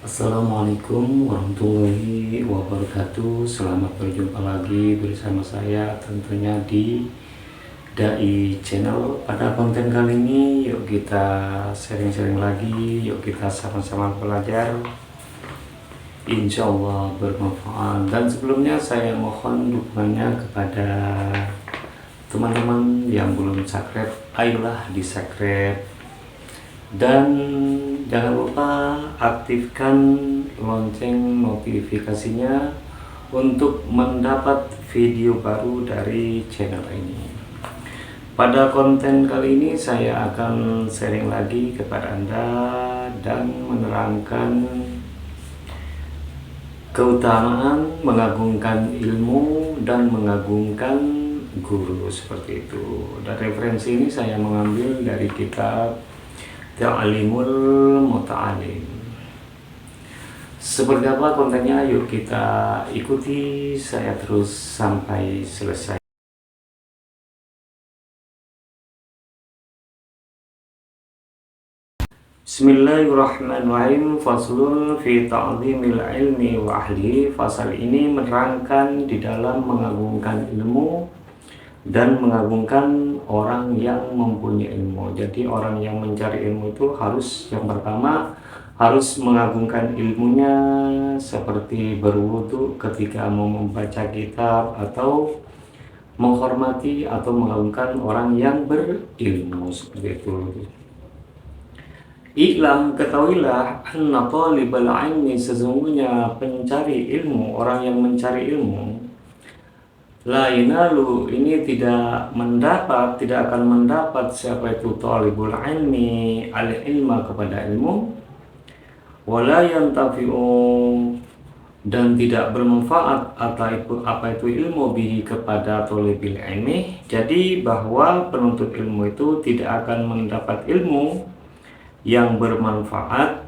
Assalamualaikum warahmatullahi wabarakatuh. Selamat berjumpa lagi bersama saya tentunya di Dai Channel. Pada konten kali ini yuk kita sharing-sharing lagi, yuk kita sama-sama belajar. Insya Allah bermanfaat. Dan sebelumnya saya mohon dukungannya kepada teman-teman yang belum subscribe, ayolah di subscribe. Dan jangan lupa aktifkan lonceng notifikasinya untuk mendapat video baru dari channel ini. Pada konten kali ini saya akan sharing lagi kepada Anda dan menerangkan keutamaan mengagungkan ilmu dan mengagungkan guru, seperti itu. Dan referensi ini saya mengambil dari kitab Ta'limul Muta'alim. Seperti apa kontennya? Yuk kita ikuti saya terus sampai selesai. Bismillahirrahmanirrahim. Faslun fi ta'zimil ilmi wa ahli. Fasal ini menerangkan di dalam mengagungkan ilmu dan mengagungkan orang yang mempunyai ilmu. Jadi orang yang mencari ilmu itu harus, yang pertama harus mengagungkan ilmunya, seperti berwudu ketika mau membaca kitab, atau menghormati atau mengagungkan orang yang berilmu, seperti itu. Iklam, ketahuilah, anna talibal ilmi, sesungguhnya pencari ilmu, orang yang mencari ilmu, la yanalu, ini tidak akan mendapat siapa itu talibul ilmi, al-ilma, kepada ilmu, wala yantafi'u, dan tidak bermanfaat apa itu ilmu bihi, kepada talibul ilmi. Jadi bahwa penuntut ilmu itu tidak akan mendapat ilmu yang bermanfaat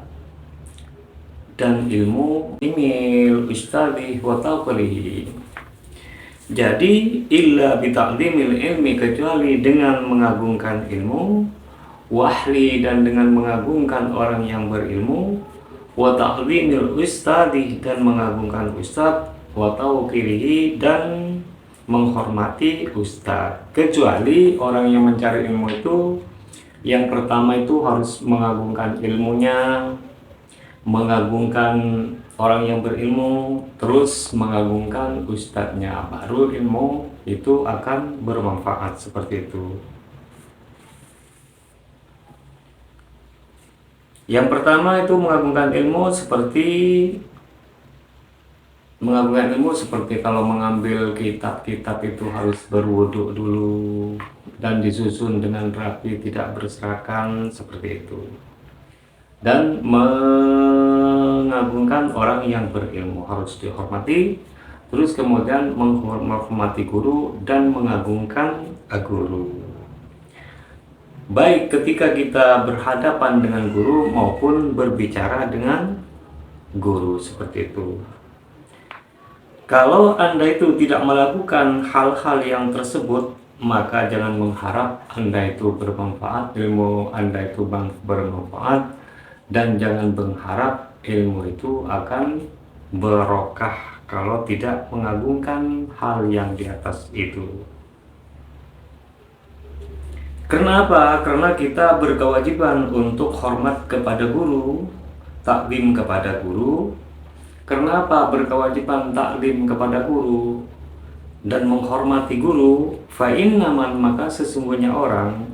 dan ilmu imil ustadhi wa taqlihi. Jadi illa bita'limil ilmi, kecuali dengan mengagungkan ilmu, wahli, dan dengan mengagungkan orang yang berilmu, wa ta'limil ustadi, dan mengagungkan ustad, wa tauqirihi, dan menghormati ustad. Kecuali orang yang mencari ilmu itu, yang pertama itu harus mengagungkan ilmunya, mengagungkan orang yang berilmu, terus mengagungkan ustadznya, baru ilmu itu akan bermanfaat, seperti itu. Yang pertama itu mengagungkan ilmu seperti kalau mengambil kitab-kitab itu harus berwudu dulu dan disusun dengan rapi, tidak berserakan, seperti itu. Dan mengagungkan orang yang berilmu harus dihormati, terus kemudian menghormati guru dan mengagungkan guru, baik ketika kita berhadapan dengan guru maupun berbicara dengan guru, seperti itu. Kalau Anda itu tidak melakukan hal-hal yang tersebut, maka jangan mengharap Anda itu bermanfaat, ilmu Anda itu bermanfaat, dan jangan berharap ilmu itu akan barokah kalau tidak mengagungkan hal yang di atas itu. Kenapa? Karena kita berkewajiban untuk hormat kepada guru, taklim kepada guru. Kenapa berkewajiban taklim kepada guru dan menghormati guru? Fa innaman, maka sesungguhnya orang,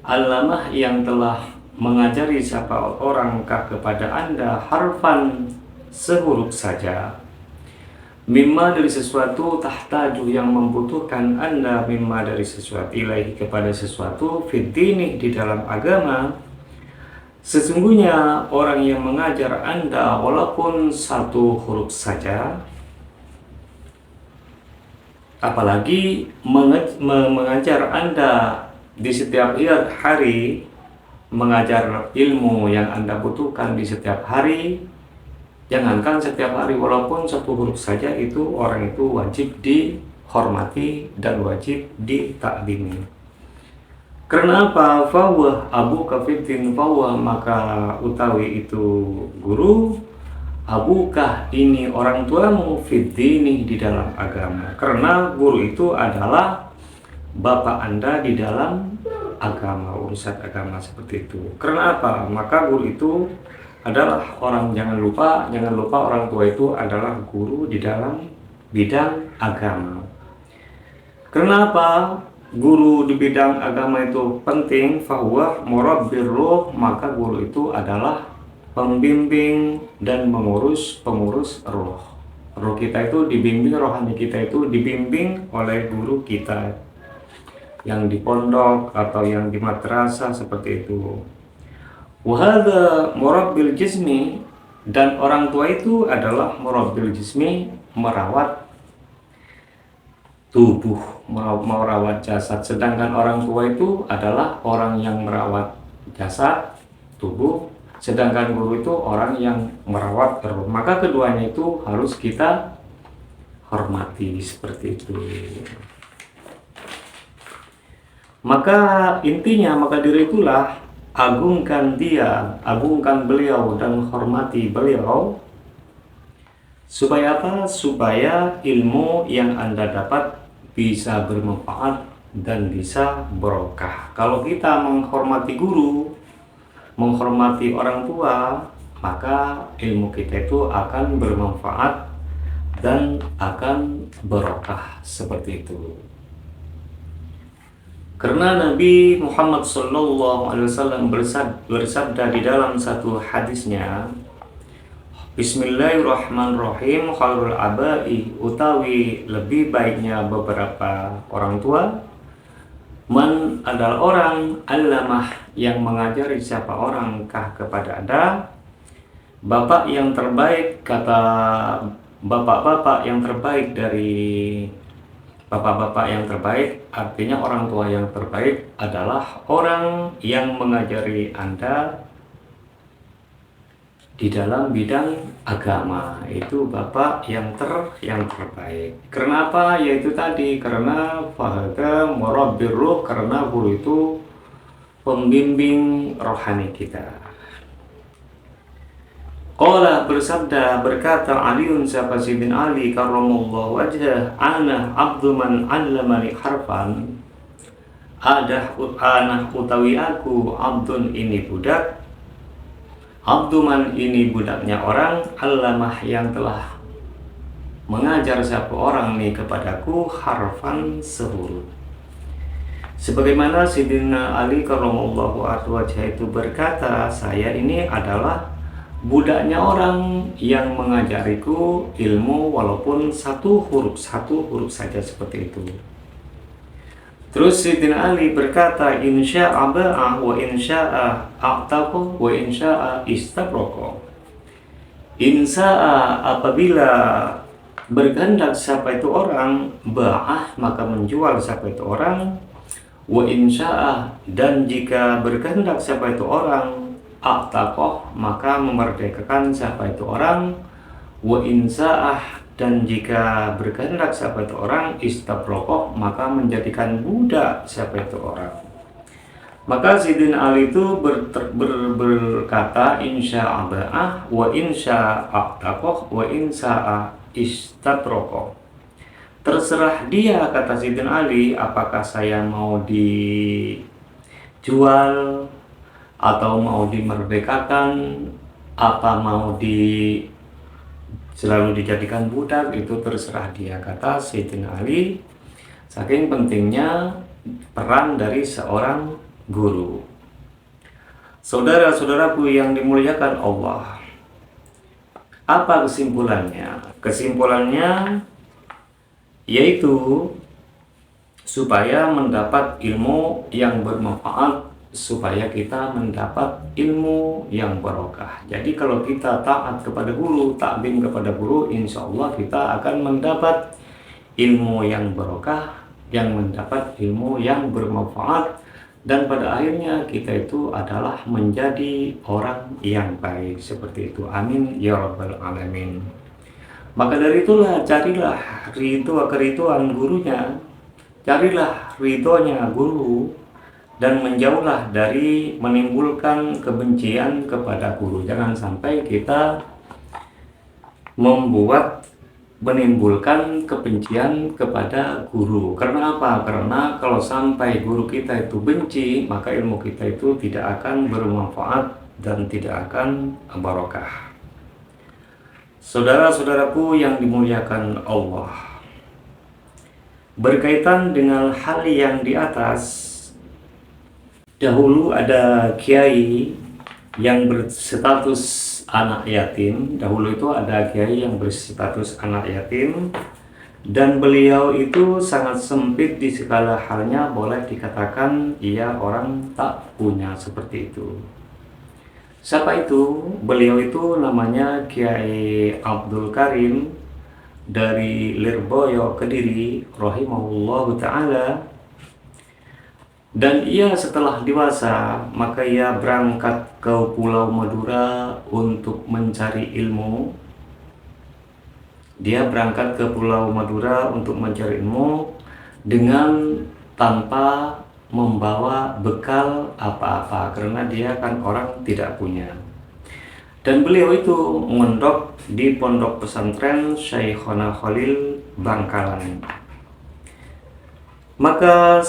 alamah, yang telah mengajari siapa orangkah kepada Anda, harfan, sehuruf saja, mimma, dari sesuatu, tahtaju, yang membutuhkan Anda, mimma, dari sesuatu, ilaihi, kepada sesuatu, fitini, di dalam agama. Sesungguhnya orang yang mengajar Anda walaupun satu huruf saja, apalagi mengajar Anda di setiap hari, mengajar ilmu yang Anda butuhkan di setiap hari, jangankan setiap hari, walaupun satu huruf saja, itu orang itu wajib dihormati dan wajib ditaklimi. Karena apa? Fawwah abu kafitin, fawwah, maka utawi itu guru, abukah ini orang tuamu fiddini di dalam agama. Karena guru itu adalah bapak Anda di dalam agama, urusan agama seperti itu. Karena apa? Maka guru itu adalah jangan lupa orang tua itu adalah guru di dalam bidang agama. Kenapa guru di bidang agama itu penting? Fahuwa murabbir ruh, maka guru itu adalah pembimbing dan pengurus roh. Roh kita itu dibimbing, rohani kita itu dibimbing oleh guru kita yang di pondok atau yang di madrasah seperti itu. Wahada murabbil jismi, dan orang tua itu adalah murabbil jismi, merawat tubuh, merawat jasad. Sedangkan orang tua itu adalah orang yang merawat jasad, tubuh. Sedangkan guru itu orang yang merawat roh. Maka keduanya itu harus kita hormati seperti itu. Maka intinya, maka dari itulah agungkan beliau dan hormati beliau. Supaya apa? Supaya ilmu yang Anda dapat bisa bermanfaat dan bisa barokah. Kalau kita menghormati guru, menghormati orang tua, maka ilmu kita itu akan bermanfaat dan akan barokah seperti itu. Karena Nabi Muhammad SAW bersabda di dalam satu hadisnya, Bismillahirrahmanirrahim, khairul abai, utawi lebih baiknya beberapa orang tua, man adalah orang allamah yang mengajari siapa orangkah kepada Anda, bapak yang terbaik, kata bapak-bapak yang terbaik dari bapak-bapak yang terbaik, artinya orang tua yang terbaik adalah orang yang mengajari Anda di dalam bidang agama. Itu bapak yang terbaik. Karena apa? Yaitu tadi, karena fahada murabbir ruh, karena guru itu pembimbing rohani kita. Qala, berkata Aliun, siapa Sayyidina Ali karramallahu wajhah, ana abdu man 'allamani harfan, ana utawi aku abdun ini budak, abduman ini budaknya orang, allamah yang telah mengajar siapa orang nih kepadaku harfan sehuruf. Sebagaimana Sayyidina Ali karramallahu wajhah itu berkata, saya ini adalah budaknya orang yang mengajariku ilmu walaupun satu huruf saja seperti itu. Terus Sayyidina Ali berkata, insya'a ba'ah wa insya'a a'taqo wa insya'a istabroko. Insya'a, apabila berkehendak siapa itu orang, ba'ah maka menjual siapa itu orang, wa insya'a, dan jika berkehendak siapa itu orang, a'taqoh maka memerdekakan siapa itu orang, wa insa'ah, dan jika berkehendak siapa itu orang, istabrokoh maka menjadikan budak siapa itu orang. Maka Sayyidina Ali itu berkata, insya'a ba'ah wa insya'a a'taqoh wa insya'a istabrokoh. Terserah dia, kata Sayyidina Ali, apakah saya mau dijual atau mau dimerdekakan, apa mau selalu dijadikan budak, itu terserah dia, kata Sayyidina Ali. Saking pentingnya peran dari seorang guru. Saudara-saudaraku yang dimuliakan Allah, apa kesimpulannya? Kesimpulannya yaitu supaya mendapat ilmu yang bermanfaat, supaya kita mendapat ilmu yang barokah. Jadi kalau kita taat kepada guru, taklim kepada guru, insya Allah kita akan mendapat ilmu yang barokah, yang mendapat ilmu yang bermanfaat, dan pada akhirnya kita itu adalah menjadi orang yang baik seperti itu. Amin ya rabbal alamin. Maka dari itulah carilah keriduan gurunya, carilah ridhonya guru, dan menjauhlah dari menimbulkan kebencian kepada guru. Jangan sampai kita menimbulkan kebencian kepada guru. Karena apa? Karena kalau sampai guru kita itu benci, maka ilmu kita itu tidak akan bermanfaat dan tidak akan barokah. Saudara-saudaraku yang dimuliakan Allah, berkaitan dengan hal yang di atas, dahulu ada kiai yang berstatus anak yatim. Dahulu itu ada kiai yang berstatus anak yatim, dan beliau itu sangat sempit di segala halnya, boleh dikatakan ia orang tak punya seperti itu. Siapa itu? Beliau itu namanya Kiai Abdul Karim dari Lirboyo, Kediri, rahimahullah ta'ala. Dan ia setelah dewasa, maka ia berangkat ke Pulau Madura untuk mencari ilmu. Dia berangkat ke Pulau Madura untuk mencari ilmu dengan tanpa membawa bekal apa-apa, karena dia kan orang tidak punya. Dan beliau itu mondok di pondok pesantren Syekhona Khalil Bangkalan. Maka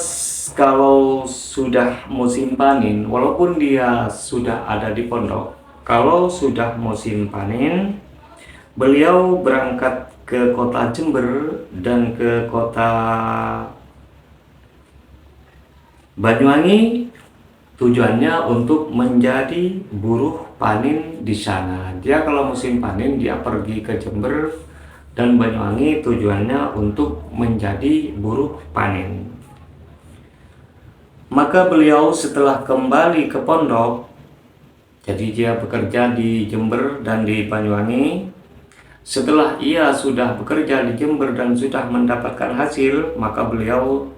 kalau sudah musim panen, walaupun dia sudah ada di pondok, kalau sudah musim panen, beliau berangkat ke kota Jember dan ke kota Banyuwangi, tujuannya untuk menjadi buruh panen di sana. Dia kalau musim panen dia pergi ke Jember dan Banyuwangi, tujuannya untuk menjadi buruh panen. Maka beliau setelah kembali ke pondok, jadi dia bekerja di Jember dan di Banyuwangi. Setelah ia sudah bekerja di Jember dan sudah mendapatkan hasil, maka beliau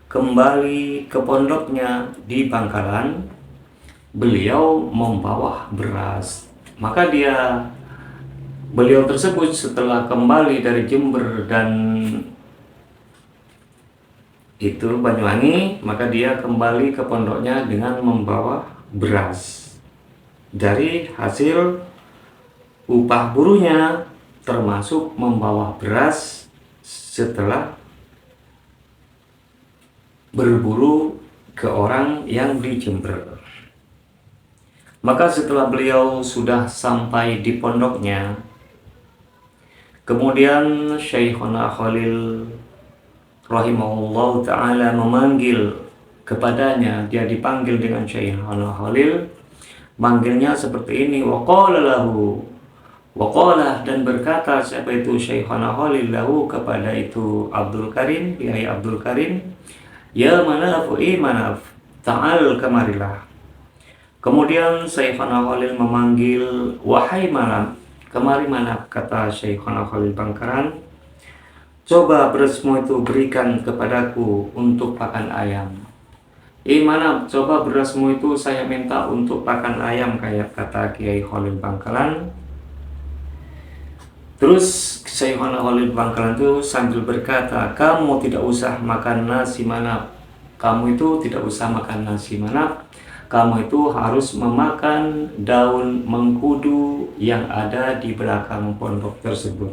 kembali ke pondoknya di Bangkalan. Beliau membawa beras. Maka beliau tersebut setelah kembali dari Jember dan itu Banyuwangi, maka dia kembali ke pondoknya dengan membawa beras dari hasil upah buruhnya, termasuk membawa beras setelah berburu ke orang yang di Jember. Maka setelah beliau sudah sampai di pondoknya, kemudian Syekhona Khalil rahimahullah ta'ala memanggil kepadanya. Dia dipanggil dengan Syekhona Khalil, manggilnya seperti ini, waqala lahu, waqala, dan berkata siapa itu Syekhona Khalil lahu kepada itu Abdul Karim, Kiai Abdul Karim, ya Manaf, Manaf, ta'al kemarilah. Kemudian Syekhona Khalil memanggil, wahai Manaf, kemari Manaf, kata Syekhona Khalil Bangkalan, coba berasmu itu berikan kepadaku untuk pakan ayam. Manaf, coba berasmu itu saya minta untuk pakan ayam, kayak kata Kiai Khalil Bangkalan. Terus Syekhona Khalil Bangkalan itu sambil berkata, kamu tidak usah makan nasi Manaf. Kamu itu tidak usah makan nasi Manaf. Kamu itu harus memakan daun mengkudu yang ada di belakang pondok tersebut.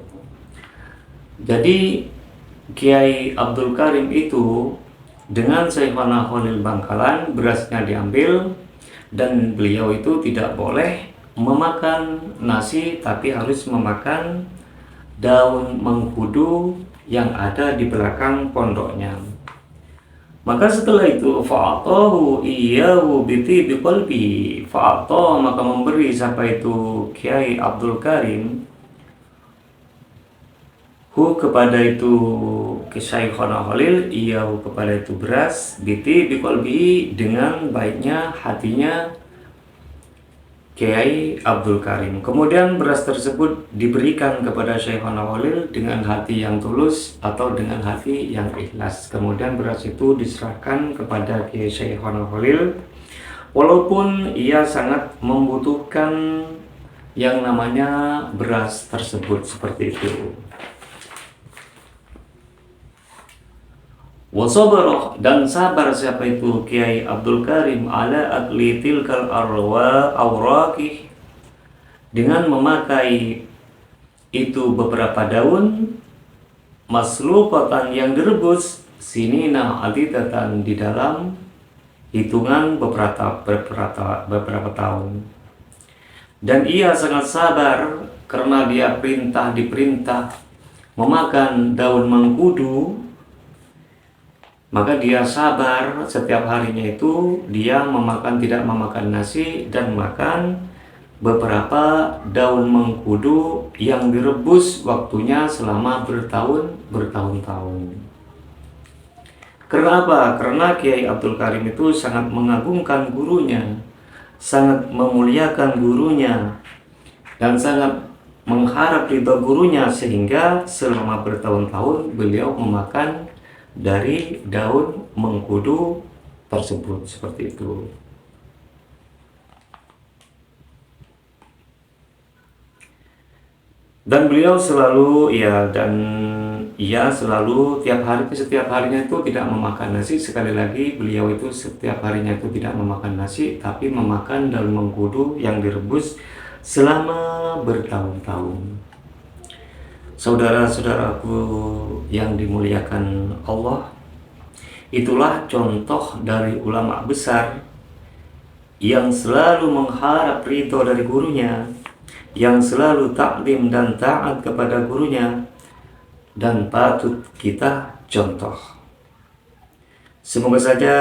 Jadi Kiai Abdul Karim itu dengan Syekhona Khalil Bangkalan, berasnya diambil, dan beliau itu tidak boleh memakan nasi, tapi harus memakan daun mengkudu yang ada di belakang pondoknya. Maka setelah itu fa'atahu iyyahu biti biqalbi, fa'atahu, maka memberi siapa itu Kiai Abdul Karim kepada itu Syekhona Khalil, iyyahu kepada itu beras, biti biqalbi, dengan baiknya hatinya Kiai Abdul Karim. Kemudian beras tersebut diberikan kepada Syekhona Khalil dengan hati yang tulus atau dengan hati yang ikhlas. Kemudian beras itu diserahkan kepada Kiai Syekhona Khalil, walaupun ia sangat membutuhkan yang namanya beras tersebut seperti itu. Wasabarah, dan sabar siapa itu Kiai Abdul Karim ala akli tilkal awraqih, dengan memakai itu beberapa daun maslupatan yang direbus sinina adidatan di dalam hitungan beberapa tahun. Dan ia sangat sabar karena dia diperintah memakan daun mengkudu, maka dia sabar setiap harinya itu dia tidak memakan nasi dan makan beberapa daun mengkudu yang direbus waktunya selama bertahun-tahun. Karena apa? Karena Kiai Abdul Karim itu sangat mengagungkan gurunya, sangat memuliakan gurunya, dan sangat mengharap ridho gurunya, sehingga selama bertahun-tahun beliau memakan dari daun mengkudu tersebut, seperti itu. Dan beliau selalu setiap harinya itu tidak memakan nasi. Sekali lagi, beliau itu setiap harinya itu tidak memakan nasi, tapi memakan daun mengkudu yang direbus selama bertahun-tahun. Saudara-saudaraku yang dimuliakan Allah, itulah contoh dari ulama besar yang selalu mengharap ridho dari gurunya, yang selalu taklim dan taat kepada gurunya, dan patut kita contoh. Semoga saja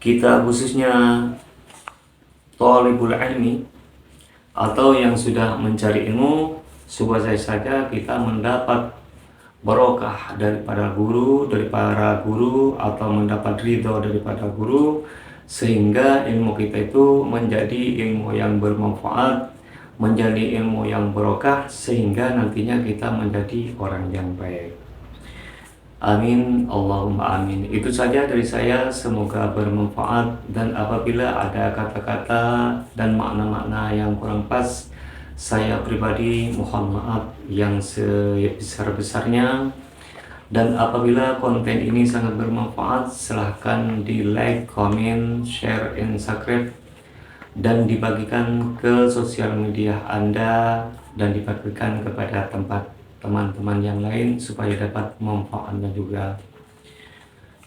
kita, khususnya thalibul ilmi atau yang sudah mencari ilmu, semoga saja kita mendapat barokah dari para guru atau mendapat ridho daripada guru, sehingga ilmu kita itu menjadi ilmu yang bermanfaat, menjadi ilmu yang barokah, sehingga nantinya kita menjadi orang yang baik. Amin, Allahumma amin. Itu saja dari saya, semoga bermanfaat, dan apabila ada kata-kata dan makna-makna yang kurang pas, saya pribadi mohon maaf yang sebesar-besarnya. Dan apabila konten ini sangat bermanfaat, silahkan di like, comment, share, and subscribe, dan dibagikan ke sosial media Anda, dan dibagikan kepada teman-teman yang lain supaya dapat manfaatnya juga.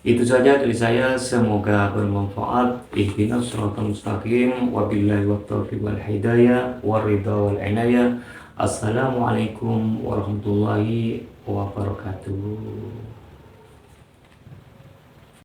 Itu saja dari saya, semoga bermanfaat. Ihdinas shiratal mustaqim, wabillahi wattaufiq wal hidayah waridha wal inayah. Assalamualaikum warahmatullahi wabarakatuh.